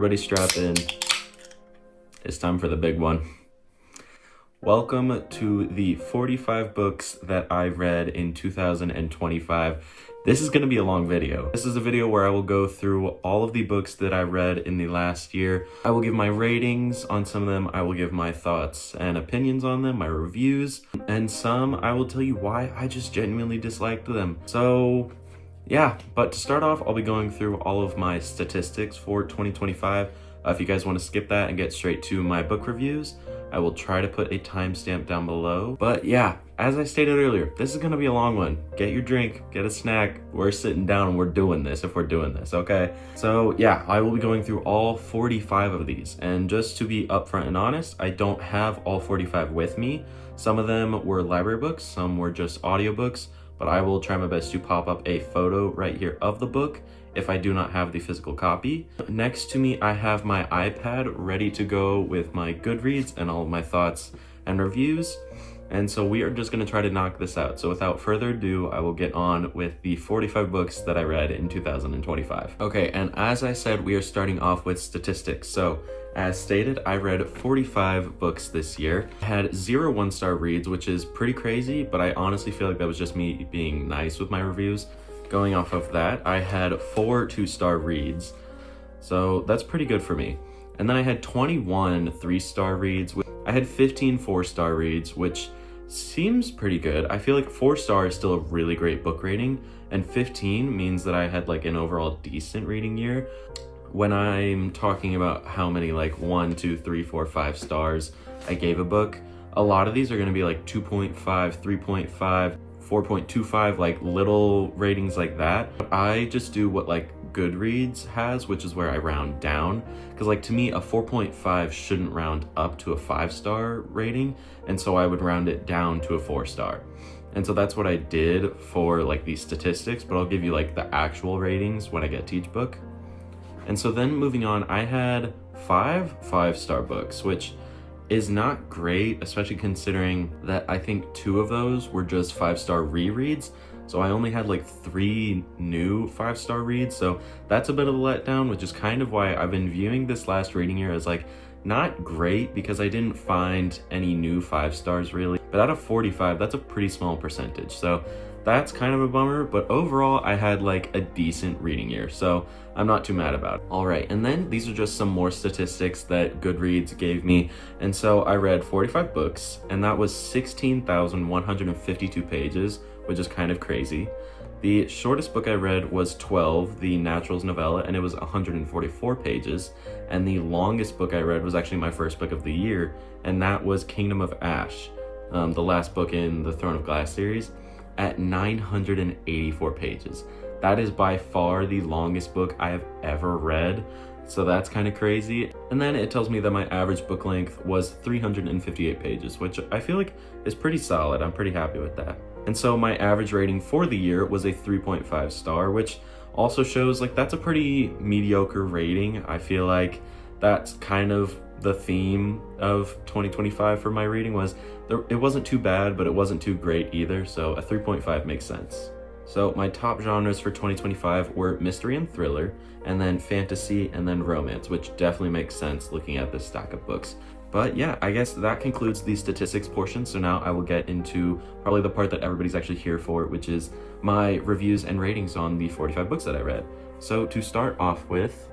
Everybody strap in. It's time for the big one. Welcome to the 45 books that I read in 2025. This is going to be a long video. This is a video where I will go through all of the books that I read in the last year. I will give my ratings on some of them. I will give my thoughts and opinions on them, my reviews, and some I will tell you why I just genuinely disliked them. So yeah, but to start off, I'll be going through all of my statistics for 2025. If you guys want to skip that and get straight to my book reviews, I will try to put a timestamp down below. But yeah, as I stated earlier, this is going to be a long one. Get your drink, get a snack. We're sitting down and we're doing this if we're doing this, okay? So yeah, I will be going through all 45 of these. And just to be upfront and honest, I don't have all 45 with me. Some of them were library books, some were just audiobooks, but I will try my best to pop up a photo right here of the book if I do not have the physical copy. Next to me, I have my iPad ready to go with my Goodreads and all of my thoughts and reviews. And so we are just gonna try to knock this out. So without further ado, I will get on with the 45 books that I read in 2025. Okay, and as I said, we are starting off with statistics. So as stated, I read 45 books this year. I had 0 one-star reads, which is pretty crazy, but I honestly feel like that was just me being nice with my reviews. Going off of that, I had 4 2-star reads, so that's pretty good for me. And then I had 21 3-star reads. I had 15 4-star reads, which seems pretty good. I feel like 4-star is still a really great book rating, and 15 means that I had like an overall decent reading year. When I'm talking about how many like 1, 2, 3, 4, 5 stars I gave a book, a lot of these are going to be like 2.5, 3.5, 4.25, like little ratings like that. I just do what like Goodreads has, which is where I round down, because like to me a 4.5 shouldn't round up to a 5-star rating, and so I would round it down to a 4-star. And so that's what I did for like these statistics, but I'll give you like the actual ratings when I get to each book. And so then moving on, I had 5 5-star books, which is not great, especially considering that I think 2 of those were just 5-star rereads. So I only had like 3 new 5-star reads. So that's a bit of a letdown, which is kind of why I've been viewing this last reading year as like not great, because I didn't find any new 5 stars really. But out of 45, that's a pretty small percentage. So that's kind of a bummer, but overall I had like a decent reading year, so I'm not too mad about it. All right, and then these are just some more statistics that Goodreads gave me. And so I read 45 books, and that was 16,152 pages, which is kind of crazy. The shortest book I read was 12, the Naturals novella, and it was 144 pages. And the longest book I read was actually my first book of the year, and that was Kingdom of Ash, the last book in the Throne of Glass series, at 984 pages. That is by far the longest book I have ever read, so that's kind of crazy. And then it tells me that my average book length was 358 pages, which I feel like is pretty solid. I'm pretty happy with that. And so my average rating for the year was a 3.5 star, which also shows like that's a pretty mediocre rating. I feel like that's kind of the theme of 2025 for my reading was it wasn't too bad, but it wasn't too great either, so a 3.5 makes sense. So my top genres for 2025 were mystery and thriller, and then fantasy, and then romance, which definitely makes sense looking at this stack of books. But yeah, I guess that concludes the statistics portion, so now I will get into probably the part that everybody's actually here for, which is my reviews and ratings on the 45 books that I read. So to start off with,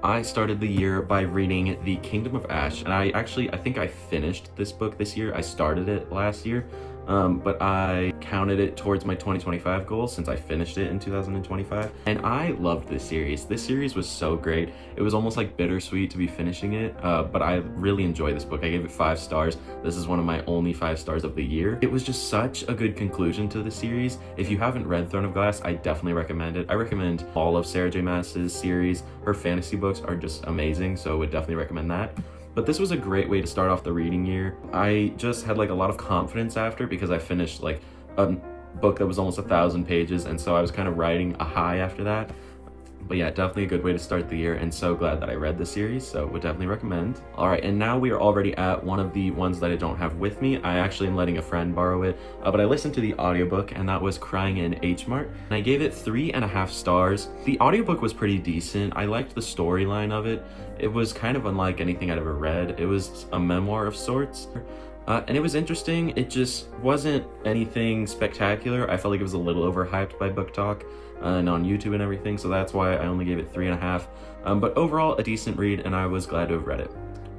I started the year by reading The Kingdom of Ash, and I think I finished this book this year. I started it last year, but I counted it towards my 2025 goal since I finished it in 2025. And I loved this series. This series was so great. It was almost like bittersweet to be finishing it, but I really enjoyed this book. I gave it 5 stars. This is one of my only 5 stars of the year. It was just such a good conclusion to the series. If you haven't read Throne of Glass, I definitely recommend it. I recommend all of Sarah J. Maas's series. Her fantasy books are just amazing, so I would definitely recommend that. But this was a great way to start off the reading year. I just had like a lot of confidence after, because I finished like a book that was almost 1,000 pages, and so I was kind of riding a high after that. But yeah, definitely a good way to start the year, and so glad that I read the series, so would definitely recommend. All right, and now we are already at one of the ones that I don't have with me. I actually am letting a friend borrow it, but I listened to the audiobook, and that was Crying in H Mart, and I gave it 3.5 stars. The audiobook was pretty decent. I liked the storyline of it. It was kind of unlike anything I'd ever read. It was a memoir of sorts. And it was interesting. It just wasn't anything spectacular. I felt like it was a little overhyped by Book Talk and on YouTube and everything, so that's why I only gave it 3.5. But overall, a decent read, and I was glad to have read it.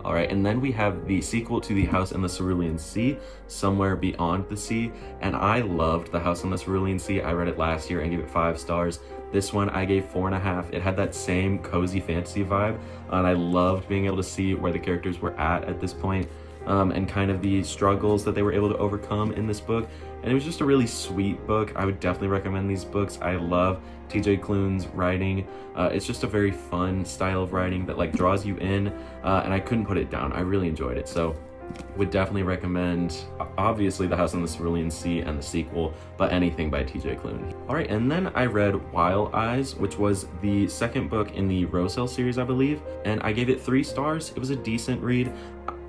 All right, and then we have the sequel to The House in the Cerulean Sea, Somewhere Beyond the Sea, and I loved The House in the Cerulean Sea. I read it last year and gave it 5 stars. This one I gave 4.5. It had that same cozy fantasy vibe, and I loved being able to see where the characters were at this point. And kind of the struggles that they were able to overcome in this book. And it was just a really sweet book. I would definitely recommend these books. I love TJ Klune's writing. It's just a very fun style of writing that like draws you in, and I couldn't put it down. I really enjoyed it. So would definitely recommend, obviously, The House on the Cerulean Sea and the sequel, but anything by TJ Klune. All right, and then I read Wild Eyes, which was the second book in the Roselle series, I believe, and I gave it 3 stars. It was a decent read.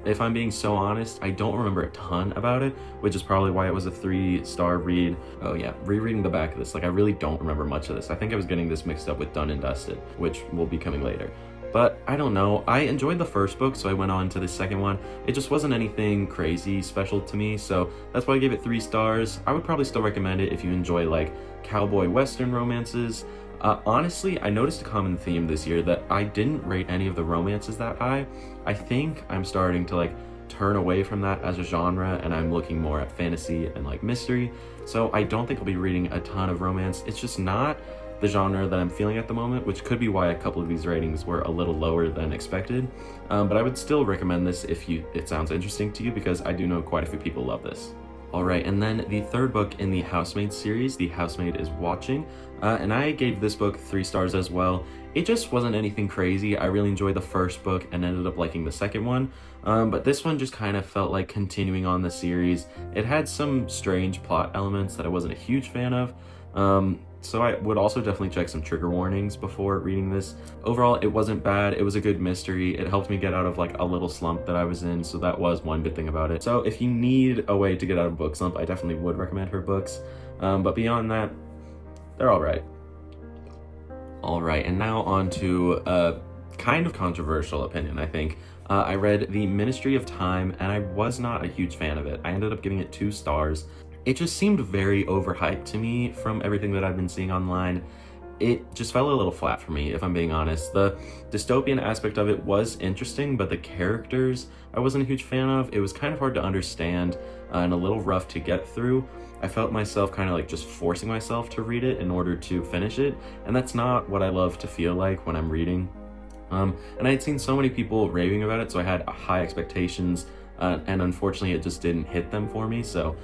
If I'm being so honest, I don't remember a ton about it, which is probably why it was a 3-star read. Oh yeah, rereading the back of this, like I really don't remember much of this. I think I was getting this mixed up with Done and Dusted, which will be coming later. But I don't know, I enjoyed the first book, so I went on to the second one. It just wasn't anything crazy special to me, so that's why I gave it 3 stars. I would probably still recommend it if you enjoy like cowboy western romances. Honestly, I noticed a common theme this year that I didn't rate any of the romances that high. I think I'm starting to like turn away from that as a genre, and I'm looking more at fantasy and like mystery. So I don't think I'll be reading a ton of romance. It's just not the genre that I'm feeling at the moment, which could be why a couple of these ratings were a little lower than expected. But I would still recommend this if it sounds interesting to you, because I do know quite a few people love this. All right, and then the third book in the Housemaid series, The Housemaid is Watching, and I gave this book 3 stars as well. It just wasn't anything crazy. I really enjoyed the first book and ended up liking the second one, but this one just kind of felt like continuing on the series. It had some strange plot elements that I wasn't a huge fan of, so I would also definitely check some trigger warnings before reading this. Overall, it wasn't bad. It was a good mystery. It helped me get out of like a little slump that I was in, so that was one good thing about it. So if you need a way to get out of a book slump, I definitely would recommend her books. But beyond that, they're all right. All right, and now on to a kind of controversial opinion, I think. I read The Ministry of Time, and I was not a huge fan of it. I ended up giving it 2 stars. It just seemed very overhyped to me from everything that I've been seeing online. It just fell a little flat for me, if I'm being honest. The dystopian aspect of it was interesting, but the characters I wasn't a huge fan of. It was kind of hard to understand and a little rough to get through. I felt myself kind of like just forcing myself to read it in order to finish it, and that's not what I love to feel like when I'm reading. And I had seen so many people raving about it, so I had high expectations, and unfortunately it just didn't hit them for me, so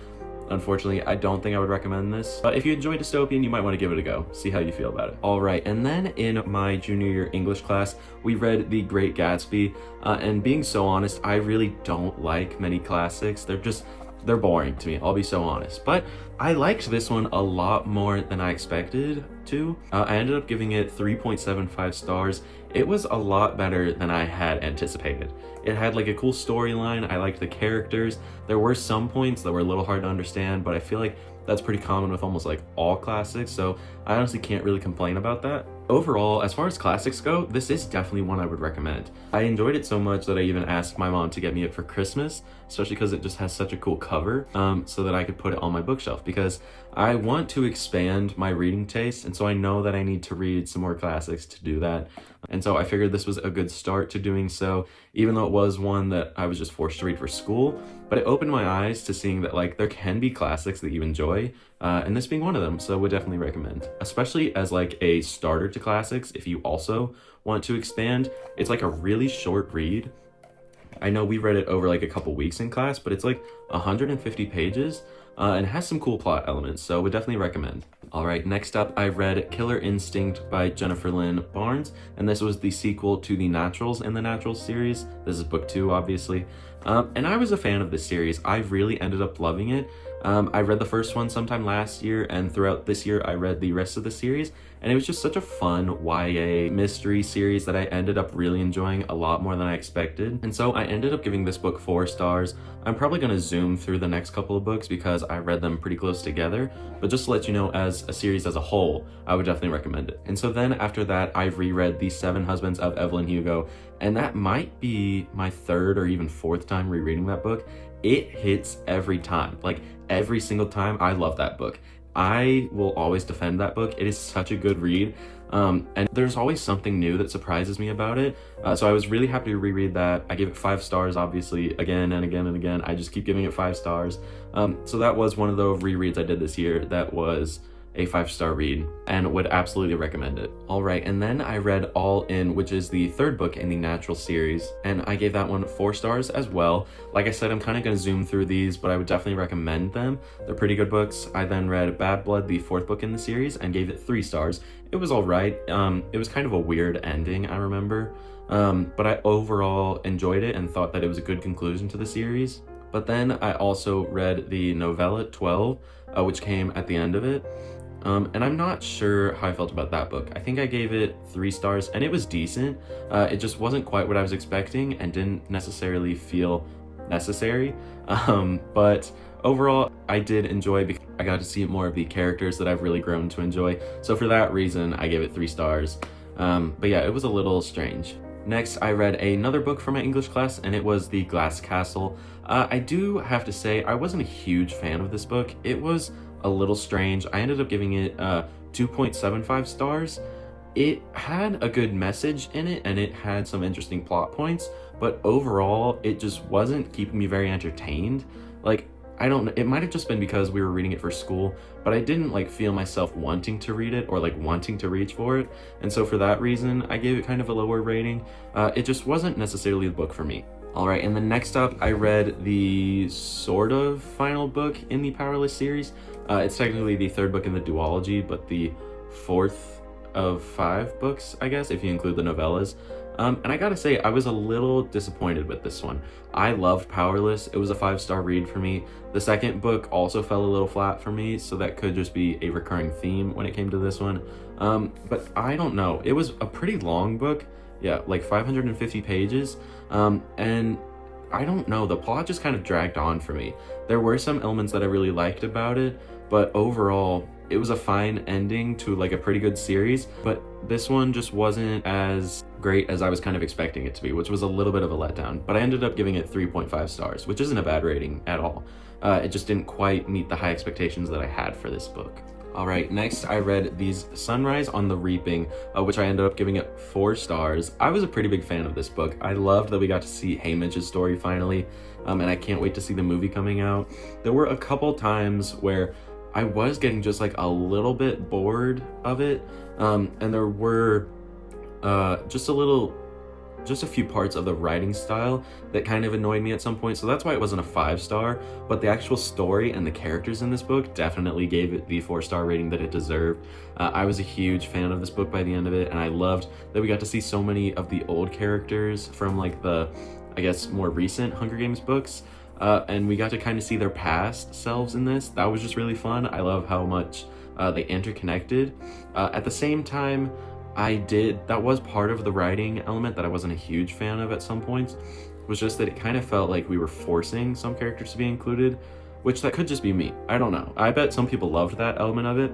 unfortunately, I don't think I would recommend this. But if you enjoy dystopian, you might want to give it a go. See how you feel about it. All right, and then in my junior year English class, we read The Great Gatsby. And being so honest, I really don't like many classics. They're boring to me, I'll be so honest. But I liked this one a lot more than I expected to. I ended up giving it 3.75 stars. It was a lot better than I had anticipated. It had like a cool storyline. I liked the characters. There were some points that were a little hard to understand, but I feel like that's pretty common with almost like all classics, so I honestly can't really complain about that. Overall, as far as classics go, this is definitely one I would recommend. I enjoyed it so much that I even asked my mom to get me it for Christmas, especially because it just has such a cool cover, so that I could put it on my bookshelf, because I want to expand my reading taste, and so I know that I need to read some more classics to do that. And so I figured this was a good start to doing so, even though it was one that I was just forced to read for school. But it opened my eyes to seeing that like there can be classics that you enjoy, and this being one of them, so would definitely recommend. Especially as like a starter to classics, if you also want to expand. It's like a really short read. I know we read it over like a couple weeks in class, but it's like 150 pages and has some cool plot elements, so would definitely recommend. All right, next up, I read Killer Instinct by Jennifer Lynn Barnes, and this was the sequel to The Naturals in the Naturals series. This is book 2, obviously. And I was a fan of this series. I really ended up loving it. I read the first one sometime last year, and throughout this year I read the rest of the series, and it was just such a fun YA mystery series that I ended up really enjoying a lot more than I expected. And so I ended up giving this book 4 stars. I'm probably going to zoom through the next couple of books because I read them pretty close together, but just to let you know, as a series as a whole, I would definitely recommend it. And so then after that, I've reread The 7 Husbands of Evelyn Hugo, and that might be my 3rd or even 4th time rereading that book. It hits every time. Like, every single time. I love that book. I will always defend that book. It is such a good read. And there's always something new that surprises me about it. So I was really happy to reread that. I gave it 5 stars, obviously, again and again and again. I just keep giving it 5 stars. So that was one of the rereads I did this year that was a 5-star read, and would absolutely recommend it. All right, and then I read All In, which is the 3rd book in the Natural series, and I gave that one 4 stars as well. Like I said, I'm kind of going to zoom through these, but I would definitely recommend them. They're pretty good books. I then read Bad Blood, the 4th book in the series, and gave it 3 stars. It was all right. It was kind of a weird ending, I remember, but I overall enjoyed it and thought that it was a good conclusion to the series. But then I also read the novella 12, which came at the end of it. And I'm not sure how I felt about that book. I think I gave it 3 stars, and it was decent. It just wasn't quite what I was expecting and didn't necessarily feel necessary. But overall, I did enjoy because I got to see more of the characters that I've really grown to enjoy. So for that reason, I gave it 3 stars. But yeah, it was a little strange. Next, I read another book from my English class, and it was The Glass Castle. I do have to say, I wasn't a huge fan of this book. It was a little strange. I ended up giving it 2.75 stars. It had a good message in it, and it had some interesting plot points, but overall, it just wasn't keeping me very entertained. Like, I don't know, it might have just been because we were reading it for school, but I didn't like feel myself wanting to read it or like wanting to reach for it, and so for that reason, I gave it kind of a lower rating. It just wasn't necessarily the book for me. Alright, and then next up, I read the sort of final book in the Powerless series. It's technically the 3rd book in the duology, but the 4th of 5 books, I guess, if you include the novellas. And I gotta say, I was a little disappointed with this one. I loved Powerless. It was a 5-star read for me. The 2nd book also fell a little flat for me, so that could just be a recurring theme when it came to this one. But I don't know. It was a pretty long book. Yeah, like 550 pages. And I don't know, the plot just kind of dragged on for me. There were some elements that I really liked about it, but overall, it was a fine ending to like a pretty good series, but this one just wasn't as great as I was kind of expecting it to be, which was a little bit of a letdown. But I ended up giving it 3.5 stars, which isn't a bad rating at all. It just didn't quite meet the high expectations that I had for this book. All right, next I read These Sunrise on the Reaping, which I ended up giving it 4 stars. I was a pretty big fan of this book. I loved that we got to see Haymitch's story finally, and I can't wait to see the movie coming out. There were a couple times where I was getting just like a little bit bored of it, and there were just a few parts of the writing style that kind of annoyed me at some point, so that's why it wasn't a 5-star, but the actual story and the characters in this book definitely gave it the 4-star rating that it deserved. I was a huge fan of this book by the end of it, and I loved that we got to see so many of the old characters from like the, I guess, more recent Hunger Games books, and we got to kind of see their past selves in this. That was just really fun. I love how much they interconnected. At the same time, that was part of the writing element that I wasn't a huge fan of at some points, was just that it kind of felt like we were forcing some characters to be included, which that could just be me. I don't know. I bet some people loved that element of it,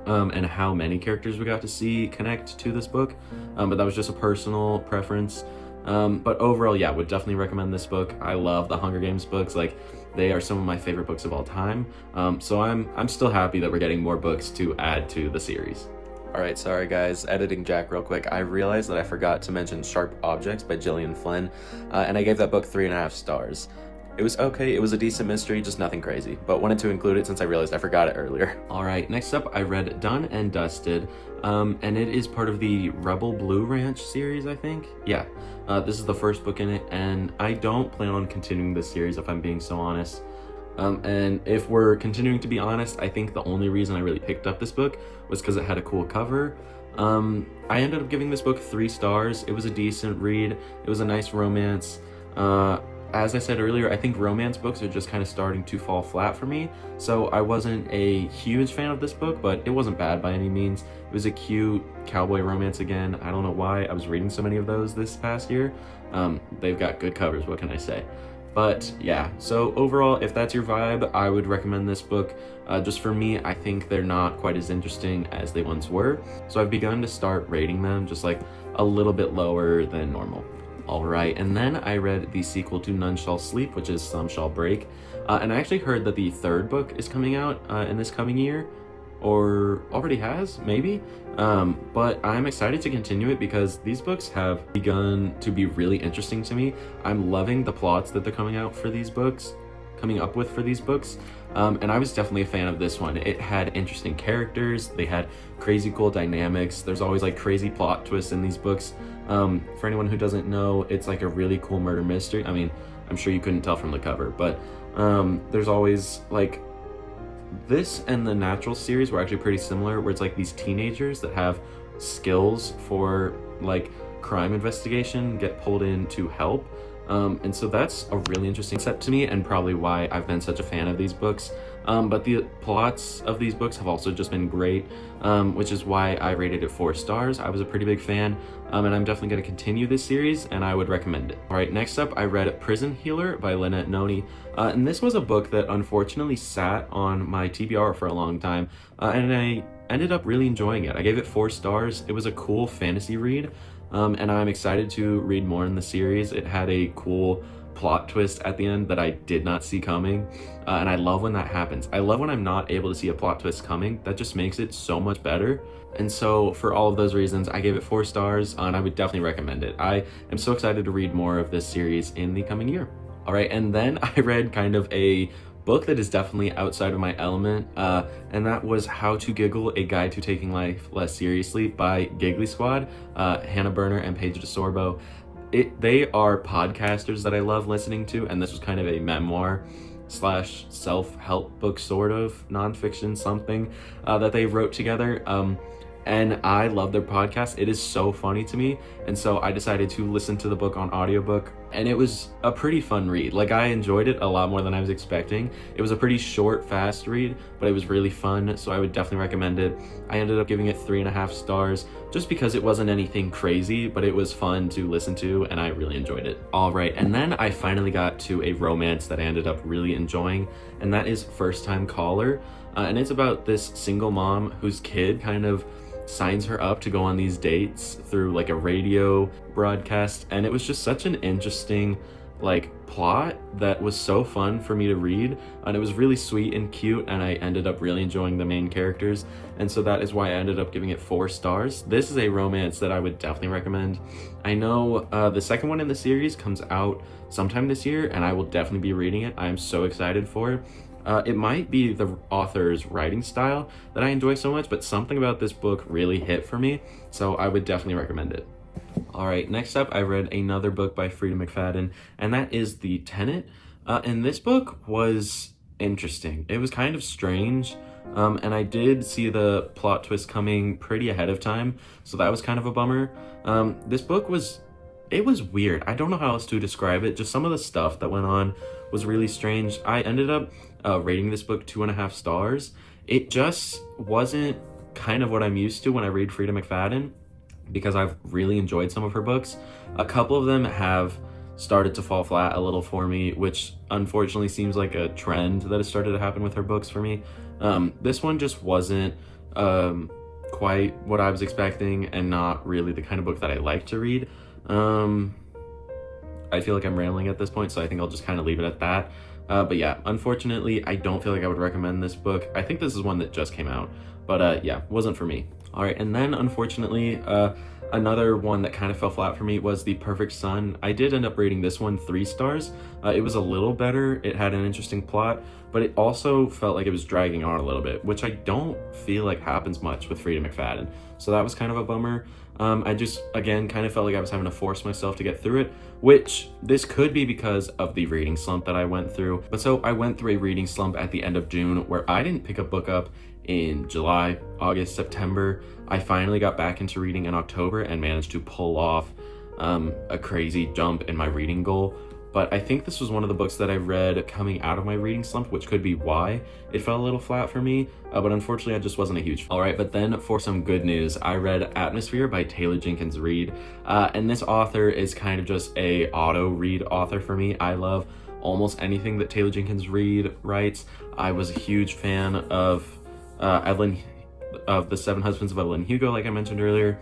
and how many characters we got to see connect to this book, but that was just a personal preference. But overall, yeah, would definitely recommend this book. I love the Hunger Games books. Like, they are some of my favorite books of all time. So I'm still happy that we're getting more books to add to the series. Alright, sorry guys, editing Jack real quick. I realized that I forgot to mention Sharp Objects by Gillian Flynn, and I gave that book 3.5 stars. It was okay, it was a decent mystery, just nothing crazy, but wanted to include it since I realized I forgot it earlier. Alright, next up I read Done and Dusted, and it is part of the Rebel Blue Ranch series, I think? Yeah, this is the first book in it, and I don't plan on continuing this series if I'm being so honest. And if we're continuing to be honest, I think the only reason I really picked up this book was because it had a cool cover. I ended up giving this book 3 stars. It was a decent read. It was a nice romance. as I said earlier, I think romance books are just kind of starting to fall flat for me. So I wasn't a huge fan of this book, but it wasn't bad by any means. It was a cute cowboy romance again. I don't know why I was reading so many of those this past year. They've got good covers, what can I say? But yeah, so overall, if that's your vibe, I would recommend this book. Just for me, I think they're not quite as interesting as they once were. So I've begun to start rating them just like a little bit lower than normal. All right, and then I read the sequel to None Shall Sleep, which is Some Shall Break. And I actually heard that the third book is coming out in this coming year, or already has, maybe. But I'm excited to continue it because these books have begun to be really interesting to me. I'm loving the plots that they're coming up with for these books. And I was definitely a fan of this one. It had interesting characters, they had crazy cool dynamics. There's always like crazy plot twists in these books. For anyone who doesn't know, it's like a really cool murder mystery. I mean, I'm sure you couldn't tell from the cover, but there's always like, this and the Natural series were actually pretty similar, where it's like these teenagers that have skills for like crime investigation get pulled in to help. And so that's a really interesting concept to me, and probably why I've been such a fan of these books. But the plots of these books have also just been great, which is why I rated it 4 stars. I was a pretty big fan, and I'm definitely going to continue this series, and I would recommend it. All right, next up, I read Prison Healer by Lynette Noni, and this was a book that unfortunately sat on my TBR for a long time, and I ended up really enjoying it. I gave it 4 stars. It was a cool fantasy read, and I'm excited to read more in the series. It had a cool plot twist at the end that I did not see coming, and I love when that happens. I love when I'm not able to see a plot twist coming. That just makes it so much better. And so for all of those reasons, I gave it 4 stars, and I would definitely recommend it. I am so excited to read more of this series in the coming year. All right, and then I read kind of a book that is definitely outside of my element, and that was How to Giggle, A Guide to Taking Life Less Seriously by Giggly Squad, Hannah Berner and Paige DeSorbo. They are podcasters that I love listening to, and this was kind of a memoir / self-help book, sort of nonfiction something that they wrote together. And I love their podcast. It is so funny to me. And so I decided to listen to the book on audiobook, and it was a pretty fun read. Like, I enjoyed it a lot more than I was expecting. It was a pretty short, fast read, but it was really fun. So I would definitely recommend it. I ended up giving it 3.5 stars just because it wasn't anything crazy, but it was fun to listen to, and I really enjoyed it. All right. And then I finally got to a romance that I ended up really enjoying, and that is First Time Caller. And it's about this single mom whose kid kind of signs her up to go on these dates through like a radio broadcast, and it was just such an interesting like plot that was so fun for me to read, and it was really sweet and cute, and I ended up really enjoying the main characters, and so that is why I ended up giving it 4 stars. This is a romance that I would definitely recommend. I know the second one in the series comes out sometime this year, and I will definitely be reading it. I am so excited for it. It might be the author's writing style that I enjoy so much, but something about this book really hit for me, so I would definitely recommend it. All right, next up, I read another book by Frida McFadden, and that is The Tenant. And this book was interesting. It was kind of strange, and I did see the plot twist coming pretty ahead of time, so that was kind of a bummer. This book was weird. I don't know how else to describe it. Just some of the stuff that went on was really strange. I ended up rating this book 2.5 stars. It just wasn't kind of what I'm used to when I read Frida McFadden, because I've really enjoyed some of her books. A couple of them have started to fall flat a little for me, which unfortunately seems like a trend that has started to happen with her books for me. This one just wasn't quite what I was expecting, and not really the kind of book that I like to read. I feel like I'm rambling at this point, so I think I'll just kind of leave it at that. But yeah, unfortunately, I don't feel like I would recommend this book. I think this is one that just came out, but yeah, wasn't for me. All right, and then unfortunately, another one that kind of fell flat for me was The Perfect Son. I did end up rating this one 3 stars. It was a little better. It had an interesting plot, but it also felt like it was dragging on a little bit, which I don't feel like happens much with Frida McFadden. So that was kind of a bummer. I just, again, kind of felt like I was having to force myself to get through it, which this could be because of the reading slump that I went through. But so I went through a reading slump at the end of June where I didn't pick a book up in July, August, September. I finally got back into reading in October and managed to pull off a crazy jump in my reading goal, but I think this was one of the books that I read coming out of my reading slump, which could be why it fell a little flat for me, but unfortunately I just wasn't a huge fan. All right, but then for some good news, I read Atmosphere by Taylor Jenkins Reid, and this author is kind of just a auto-read author for me. I love almost anything that Taylor Jenkins Reid writes. I was a huge fan of The Seven Husbands of Evelyn Hugo, like I mentioned earlier,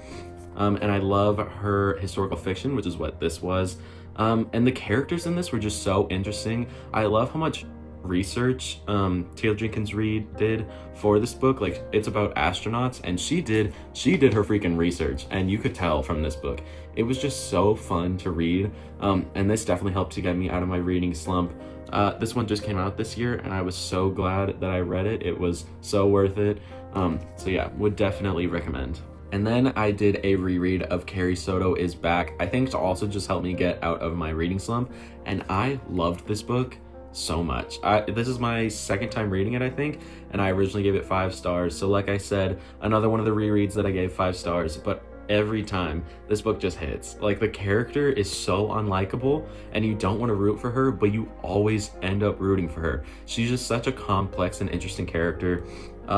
and I love her historical fiction, which is what this was. And the characters in this were just so interesting. I love how much research Taylor Jenkins Reid did for this book. Like, it's about astronauts, and she did her freaking research, and you could tell from this book. It was just so fun to read, and this definitely helped to get me out of my reading slump. This one just came out this year, and I was so glad that I read it. It was so worth it. So yeah, would definitely recommend. And then I did a reread of Carrie Soto Is Back, I think to also just help me get out of my reading slump, and I loved this book so much. This is my second time reading it, I think, and I originally gave it 5 stars. So like I said, another one of the rereads that I gave 5 stars, but every time this book just hits. Like, the character is so unlikable and you don't want to root for her, but you always end up rooting for her. She's just such a complex and interesting character,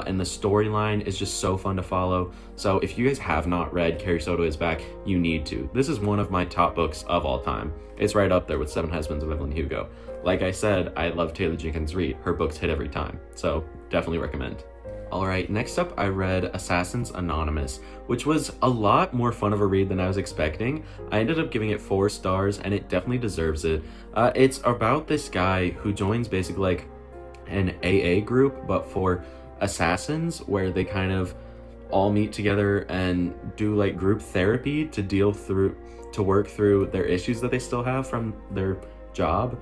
and the storyline is just so fun to follow. So if you guys have not read Carrie Soto Is Back, you need to. This is one of my top books of all time. It's right up there with Seven Husbands of Evelyn Hugo. Like I said, I love Taylor Jenkins Reid. Her books hit every time, so definitely recommend. Alright, next up I read Assassins Anonymous, which was a lot more fun of a read than I was expecting. I ended up giving it 4 stars, and it definitely deserves it. It's about this guy who joins basically like an AA group, but for assassins, where they kind of all meet together and do like group therapy to work through their issues that they still have from their job.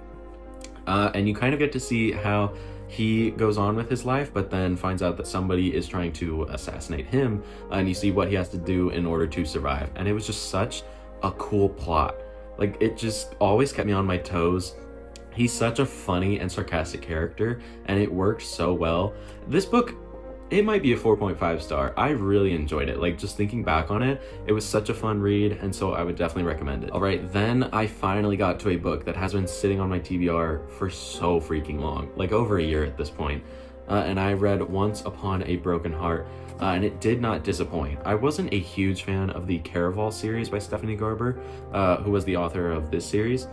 And you kind of get to see how he goes on with his life, but then finds out that somebody is trying to assassinate him, and you see what he has to do in order to survive. And it was just such a cool plot. Like, it just always kept me on my toes. He's such a funny and sarcastic character, and it worked so well. This book, it might be a 4.5 star. I really enjoyed it. Like, just thinking back on it, it was such a fun read, and so I would definitely recommend it. All right, then I finally got to a book that has been sitting on my TBR for so freaking long, like over a year at this point. And I read Once Upon a Broken Heart, and it did not disappoint. I wasn't a huge fan of the Caraval series by Stephanie Garber, who was the author of this series,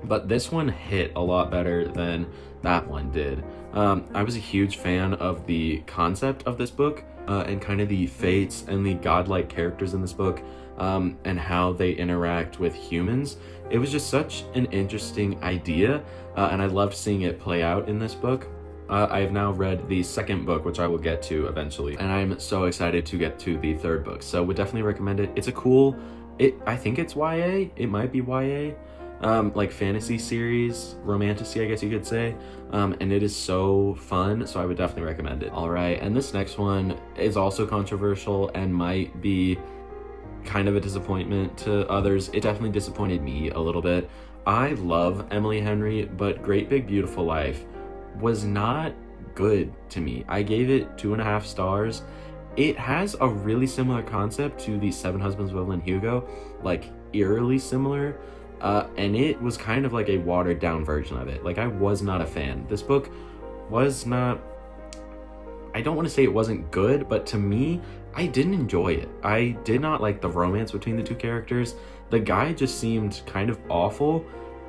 but this one hit a lot better than that one did. I was a huge fan of the concept of this book, and kind of the fates and the godlike characters in this book, and how they interact with humans. It was just such an interesting idea, and I loved seeing it play out in this book. I have now read the second book, which I will get to eventually, and I'm so excited to get to the third book, so would definitely recommend it. It's a cool, I think it's YA, it might be YA, like fantasy series, romantasy, I guess you could say, and it is so fun, so I would definitely recommend it. All right, and this next one is also controversial and might be kind of a disappointment to others. It definitely disappointed me a little bit. I love Emily Henry, but Great Big Beautiful Life was not good to me. I gave it 2.5 stars. It has a really similar concept to the Seven Husbands of Evelyn Hugo, like eerily similar, and it was kind of like a watered down version of it. Like, I was not a fan. This book was not, I don't want to say it wasn't good, but to me, I didn't enjoy it. I did not like the romance between the two characters. The guy just seemed kind of awful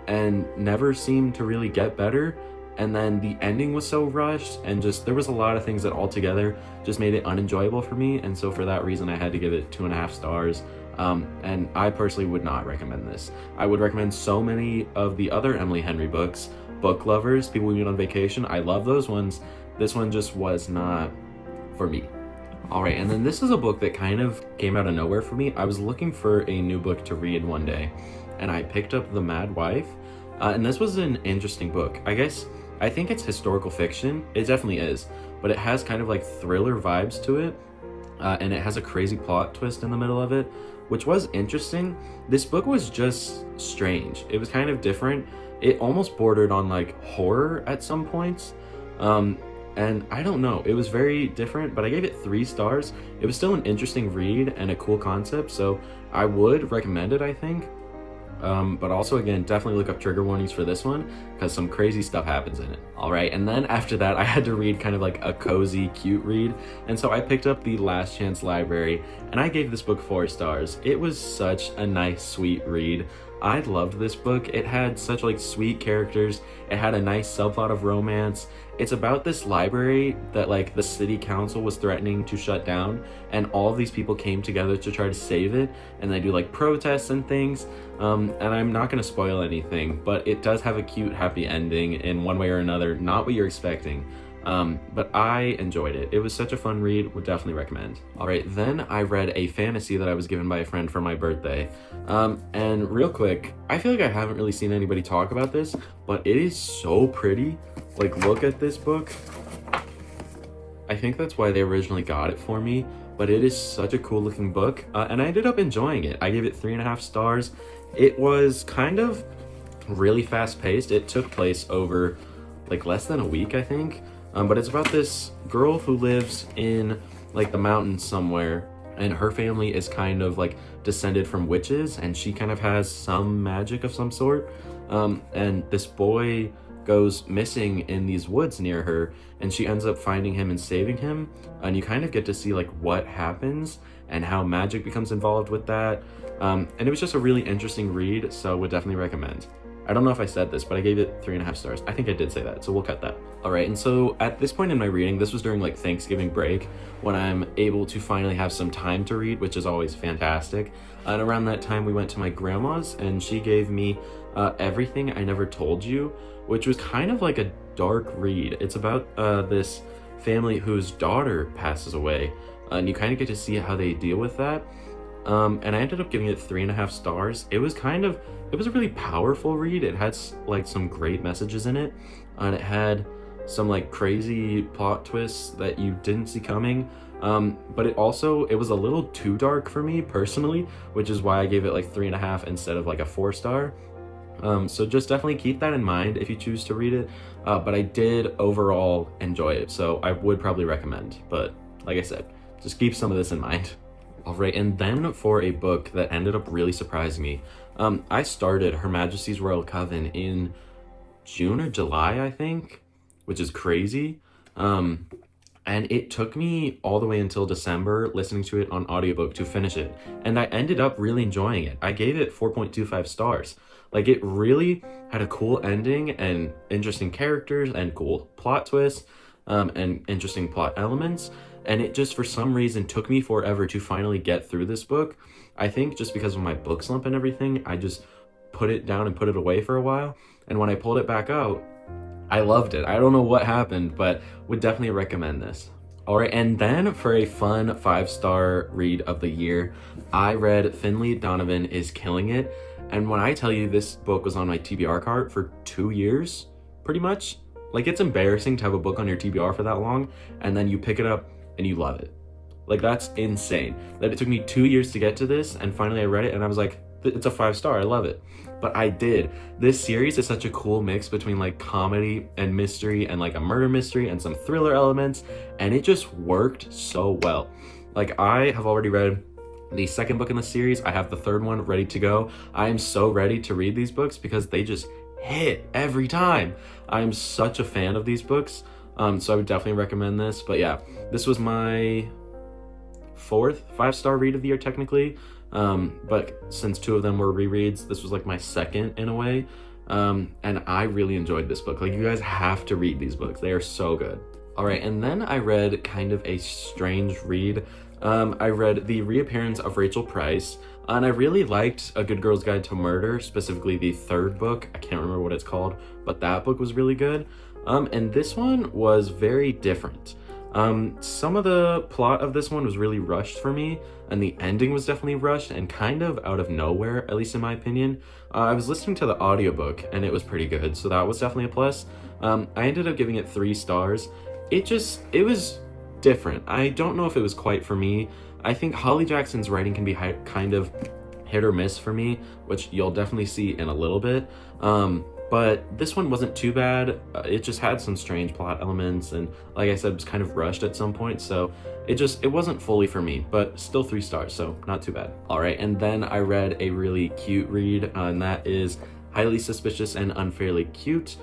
and never seemed to really get better. And then the ending was so rushed, and just there was a lot of things that altogether just made it unenjoyable for me. And so for that reason, I had to give it 2.5 stars. And I personally would not recommend this. I would recommend so many of the other Emily Henry books. Book Lovers, People We Meet on Vacation, I love those ones. This one just was not for me. All right, and then this is a book that kind of came out of nowhere for me. I was looking for a new book to read one day, and I picked up The Mad Wife, and this was an interesting book. I think it's historical fiction. It definitely is, but it has kind of like thriller vibes to it, and it has a crazy plot twist in the middle of it, which was interesting. This book was just strange. It was kind of different. It almost bordered on like horror at some points, and I don't know, it was very different, but I gave it 3 stars. It was still an interesting read and a cool concept, so I would recommend it, I think. But also, again, definitely look up trigger warnings for this one because some crazy stuff happens in it. All right, and then after that, I had to read kind of like a cozy, cute read. And so I picked up The Last Chance Library and I gave this book 4 stars. It was such a nice, sweet read. I loved this book. It had such like sweet characters. It had a nice subplot of romance. It's about this library that like the city council was threatening to shut down, and all of these people came together to try to save it, and they do like protests and things. And I'm not going to spoil anything, but it does have a cute happy ending in one way or another, not what you're expecting. But I enjoyed it. It was such a fun read, would definitely recommend. All right, then I read a fantasy that I was given by a friend for my birthday. And real quick, I feel like I haven't really seen anybody talk about this, but it is so pretty. Like, look at this book. I think that's why they originally got it for me, but it is such a cool looking book. And I ended up enjoying it. I gave it 3.5 stars. It was kind of really fast paced. It took place over like less than a week, I think. But it's about this girl who lives in like the mountains somewhere, and her family is kind of like descended from witches, and she kind of has some magic of some sort. And this boy goes missing in these woods near her, and she ends up finding him and saving him. And you kind of get to see like what happens and how magic becomes involved with that. And it was just a really interesting read, so would definitely recommend. I don't know if I said this, but I gave it 3.5 stars. I think I did say that, so we'll cut that. All right, and so at this point in my reading, this was during like Thanksgiving break, when I'm able to finally have some time to read, which is always fantastic. And around that time, we went to my grandma's, and she gave me Everything I Never Told You, which was kind of like a dark read. It's about this family whose daughter passes away, and you kind of get to see how they deal with that. And I ended up giving it 3.5 stars. It was a really powerful read. It had like some great messages in it, and it had some like crazy plot twists that you didn't see coming. But it was a little too dark for me personally, which is why I gave it like 3.5 instead of like a 4-star. So just definitely keep that in mind if you choose to read it. But I did overall enjoy it, so I would probably recommend. But like I said, just keep some of this in mind. All right, and then for a book that ended up really surprising me, I started Her Majesty's Royal Coven in June or July, I think, which is crazy. And it took me all the way until December listening to it on audiobook to finish it. And I ended up really enjoying it. I gave it 4.25 stars. Like, it really had a cool ending and interesting characters and cool plot twists, and interesting plot elements. And it just, for some reason, took me forever to finally get through this book. I think just because of my book slump and everything, I just put it down and put it away for a while. And when I pulled it back out, I loved it. I don't know what happened, but would definitely recommend this. All right, and then for a fun 5-star read of the year, I read Finley Donovan is Killing It. And when I tell you this book was on my TBR cart for 2 years, pretty much, like, it's embarrassing to have a book on your TBR for that long, and then you pick it up and you love it. Like, that's insane. That it took me 2 years to get to this, and finally I read it and I was like, it's a 5-star, I love it. But I did. This series is such a cool mix between like comedy and mystery and like a murder mystery and some thriller elements, and it just worked so well. Like, I have already read the second book in the series. I have the third one ready to go. I am so ready to read these books because they just hit every time. I am such a fan of these books. So I would definitely recommend this. But yeah, this was my 4th 5-star read of the year technically. But since 2 of them were rereads, this was like my 2nd in a way. And I really enjoyed this book. Like, you guys have to read these books. They are so good. All right, and then I read kind of a strange read. I read The Reappearance of Rachel Price, and I really liked A Good Girl's Guide to Murder, specifically the 3rd book. I can't remember what it's called, but that book was really good. And this one was very different. Some of the plot of this one was really rushed for me, and the ending was definitely rushed and kind of out of nowhere, at least in my opinion. I was listening to the audiobook, and it was pretty good, so that was definitely a plus. I ended up giving it 3 stars. It was different. I don't know if it was quite for me. I think Holly Jackson's writing can be kind of hit or miss for me, which you'll definitely see in a little bit. but this one wasn't too bad. It just had some strange plot elements, and like I said, it was kind of rushed at some point, so it wasn't fully for me, but still 3 stars, so not too bad. All right, and then I read a really cute read, and that is Highly Suspicious and Unfairly Cute.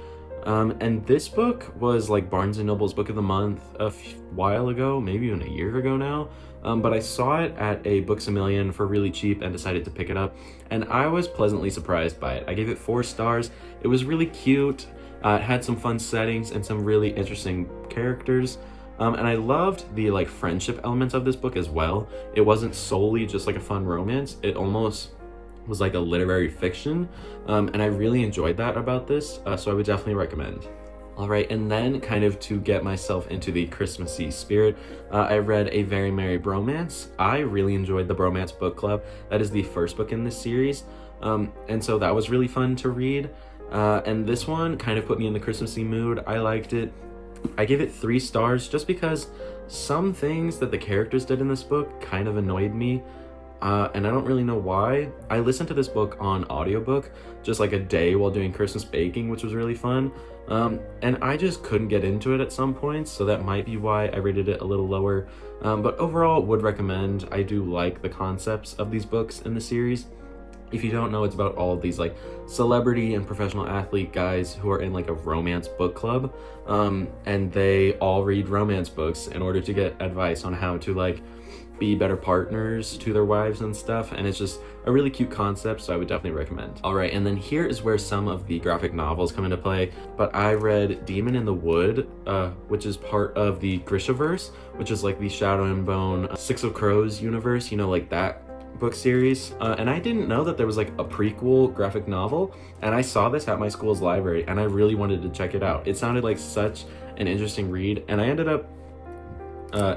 And this book was like Barnes & Noble's Book of the Month a while ago, maybe even a year ago now. But I saw it at a Books A Million for really cheap and decided to pick it up. And I was pleasantly surprised by it. I gave it 4 stars. It was really cute. It had some fun settings and some really interesting characters. And I loved the like friendship elements of this book as well. It wasn't solely just like a fun romance. It almost was like a literary fiction, and I really enjoyed that about this, so I would definitely recommend. All right, and then kind of to get myself into the Christmassy spirit, I read A Very Merry Bromance. I really enjoyed the Bromance Book Club. That is the first book in this series, and so that was really fun to read, and this one kind of put me in the Christmassy mood. I liked it. I gave it 3 stars just because some things that the characters did in this book kind of annoyed me. And I don't really know why. I listened to this book on audiobook just like a day while doing Christmas baking, which was really fun. And I just couldn't get into it at some points, so that might be why I rated it a little lower. But overall, would recommend. I do like the concepts of these books in the series. If you don't know, it's about all of these like celebrity and professional athlete guys who are in like a romance book club. And they all read romance books in order to get advice on how to like be better partners to their wives and stuff, and it's just a really cute concept, so I would definitely recommend. All right, and then here is where some of the graphic novels come into play, but I read Demon in the Wood, which is part of the Grishaverse, which is like the Shadow and Bone, Six of Crows universe, you know, like that book series, and I didn't know that there was like a prequel graphic novel, and I saw this at my school's library, and I really wanted to check it out. It sounded like such an interesting read, and I ended up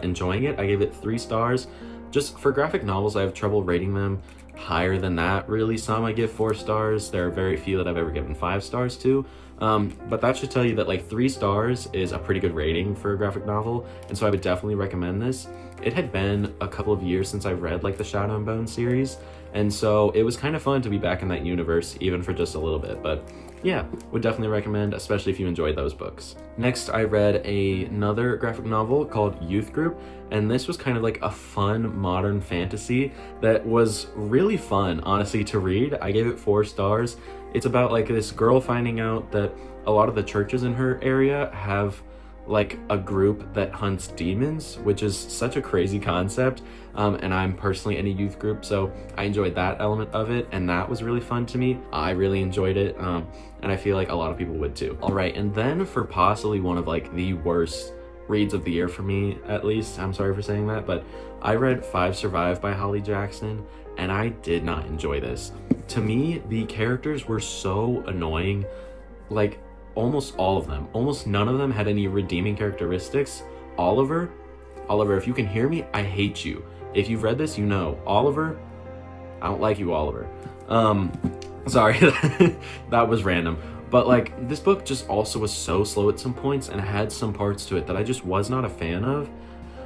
enjoying it. I gave it 3 stars. Just for graphic novels, I have trouble rating them higher than that, really. Some I give 4 stars. There are very few that I've ever given 5 stars to. But that should tell you that like 3 stars is a pretty good rating for a graphic novel, and so I would definitely recommend this. It had been a couple of years since I read like the Shadow and Bone series, and so it was kind of fun to be back in that universe, even for just a little bit. But yeah, would definitely recommend, especially if you enjoyed those books. Next, I read another graphic novel called Youth Group, and this was kind of like a fun modern fantasy that was really fun, honestly, to read. I gave it 4 stars. It's about like this girl finding out that a lot of the churches in her area have like a group that hunts demons, which is such a crazy concept, and I'm personally in a youth group, so I enjoyed that element of it, and that was really fun to me. I really enjoyed it, and I feel like a lot of people would too. All right, and then for possibly one of like the worst reads of the year for me, at least, I'm sorry for saying that, but I read 5 Survive by Holly Jackson, and I did not enjoy this. To me, the characters were so annoying, like almost all of them. Almost none of them had any redeeming characteristics. Oliver, if you can hear me, I hate you. If you've read this, you know. Oliver, I don't like you, Oliver. Sorry, that was random. But like, this book just also was so slow at some points and had some parts to it that I just was not a fan of.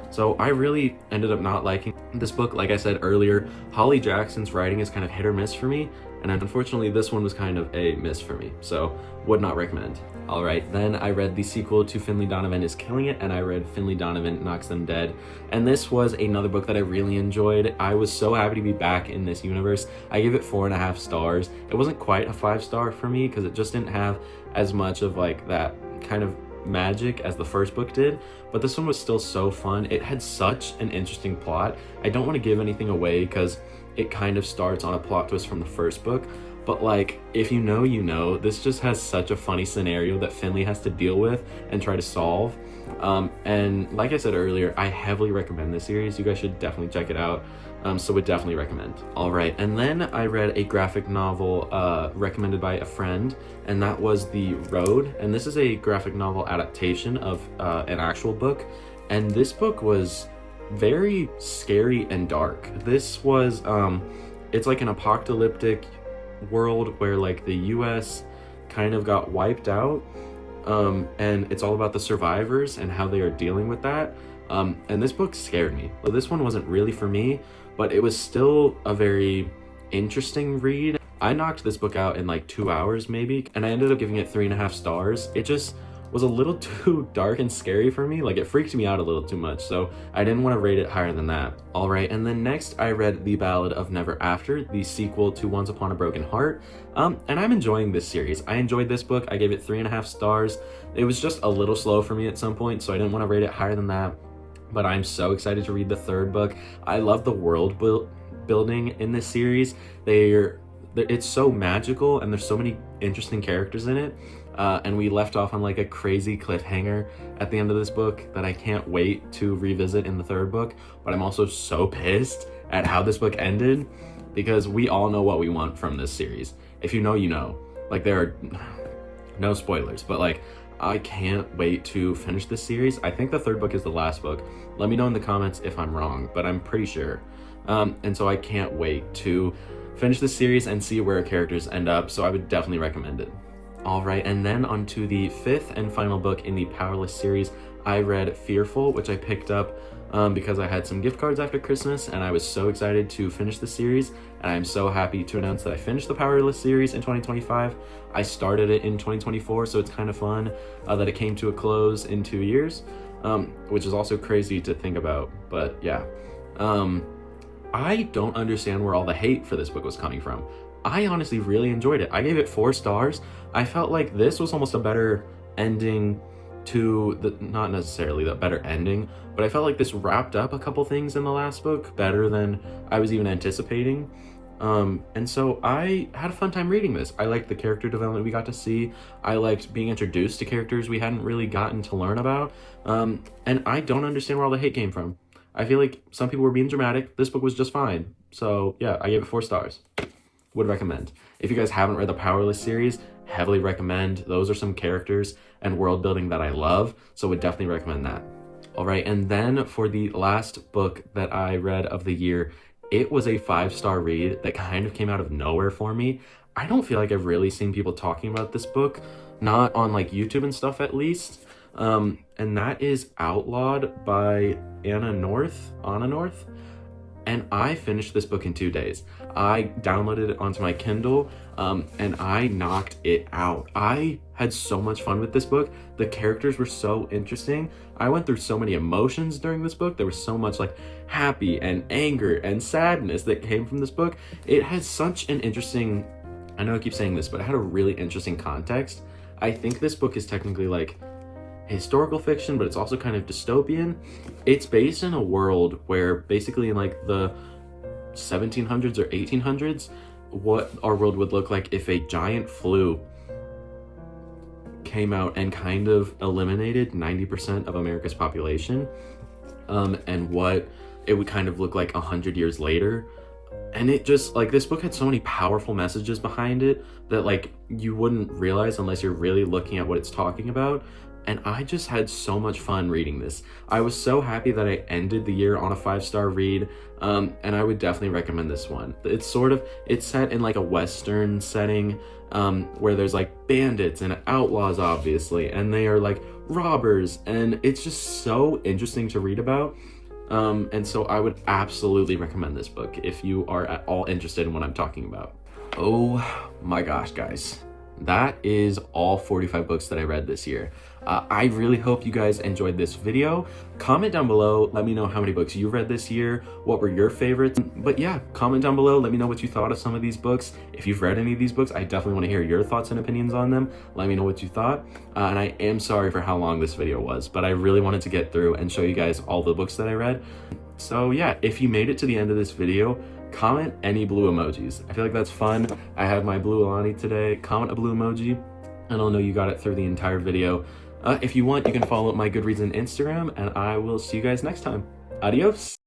So I really ended up not liking this book. Like I said earlier, Holly Jackson's writing is kind of hit or miss for me, and unfortunately this one was kind of a miss for me, so would not recommend. All right, then I read the sequel to Finley Donovan is Killing It, and I read Finley Donovan Knocks Them Dead, and this was another book that I really enjoyed. I was so happy to be back in this universe. I gave it 4.5 stars. It wasn't quite a 5-star for me because it just didn't have as much of like that kind of magic as the first book did, but this one was still so fun. It had such an interesting plot. I don't want to give anything away because it kind of starts on a plot twist from the first book, but like, if you know, you know. This just has such a funny scenario that Finley has to deal with and try to solve, and like I said earlier, I heavily recommend this series. You guys should definitely check it out, so would definitely recommend. All right, and then I read a graphic novel recommended by a friend, and that was The Road, and this is a graphic novel adaptation of an actual book, and this book was very scary and dark. This was it's like an apocalyptic world where like the US kind of got wiped out, and it's all about the survivors and how they are dealing with that, and this book scared me. Well, this one wasn't really for me, but it was still a very interesting read. I knocked this book out in like 2 hours maybe, and I ended up giving it 3.5 stars. It just was a little too dark and scary for me. Like, it freaked me out a little too much, so I didn't want to rate it higher than that. All right, and then next I read The Ballad of Never After, the sequel to Once Upon a Broken Heart, and I'm enjoying this series. I enjoyed this book. I gave it 3.5 stars. It was just a little slow for me at some point, so I didn't want to rate it higher than that, but I'm so excited to read the third book. I love the world building in this series. It's so magical, and there's so many interesting characters in it. And we left off on like a crazy cliffhanger at the end of this book that I can't wait to revisit in the third book. But I'm also so pissed at how this book ended, because we all know what we want from this series. If you know, you know. Like, there are no spoilers, but like, I can't wait to finish this series. I think the third book is the last book. Let me know in the comments if I'm wrong, but I'm pretty sure. And so I can't wait to finish this series and see where characters end up, so I would definitely recommend it. All right, and then on to the fifth and final book in the Powerless series. I read Fearful, which I picked up because I had some gift cards after Christmas, and I was so excited to finish the series, and I'm so happy to announce that I finished the Powerless series in 2025. I started it in 2024, so it's kind of fun that it came to a close in 2 years, which is also crazy to think about, but yeah. I don't understand where all the hate for this book was coming from. I honestly really enjoyed it. I gave it 4 stars. I felt like this was almost a better ending to the, not necessarily the better ending, but I felt like this wrapped up a couple things in the last book better than I was even anticipating. And so I had a fun time reading this. I liked the character development we got to see. I liked being introduced to characters we hadn't really gotten to learn about. And I don't understand where all the hate came from. I feel like some people were being dramatic. This book was just fine. So yeah, I gave it 4 stars. Would recommend. If you guys haven't read the Powerless series, heavily recommend. Those are some characters and world building that I love, so would definitely recommend that. All right, and then for the last book that I read of the year, it was a 5-star read that kind of came out of nowhere for me. I don't feel like I've really seen people talking about this book, not on like YouTube and stuff at least. And that is Outlawed by Anna North. And I finished this book in 2 days. I downloaded it onto my Kindle, and I knocked it out. I had so much fun with this book. The characters were so interesting. I went through so many emotions during this book. There was so much like happy and anger and sadness that came from this book. It has such an interesting, I know I keep saying this, but it had a really interesting context. I think this book is technically like historical fiction, but it's also kind of dystopian. It's based in a world where basically in like the 1700s or 1800s, what our world would look like if a giant flu came out and kind of eliminated 90% of America's population, and what it would kind of look like 100 years later. And it just, like, this book had so many powerful messages behind it that like you wouldn't realize unless you're really looking at what it's talking about. And I just had so much fun reading this. I was so happy that I ended the year on a 5-star read, and I would definitely recommend this one. It's set in like a Western setting, where there's like bandits and outlaws, obviously, and they are like robbers, and it's just so interesting to read about. And so I would absolutely recommend this book if you are at all interested in what I'm talking about. Oh my gosh, guys. That is all 45 books that I read this year. I really hope you guys enjoyed this video. Comment down below, let me know how many books you read this year, what were your favorites. But yeah, comment down below, let me know what you thought of some of these books. If you've read any of these books, I definitely want to hear your thoughts and opinions on them. Let me know what you thought. And I am sorry for how long this video was, but I really wanted to get through and show you guys all the books that I read. So yeah, if you made it to the end of this video, comment any blue emojis. I feel like that's fun. I have my blue Alani today. Comment a blue emoji, and I'll know you got it through the entire video. If you want, you can follow my Goodreads and Instagram, and I will see you guys next time. Adios!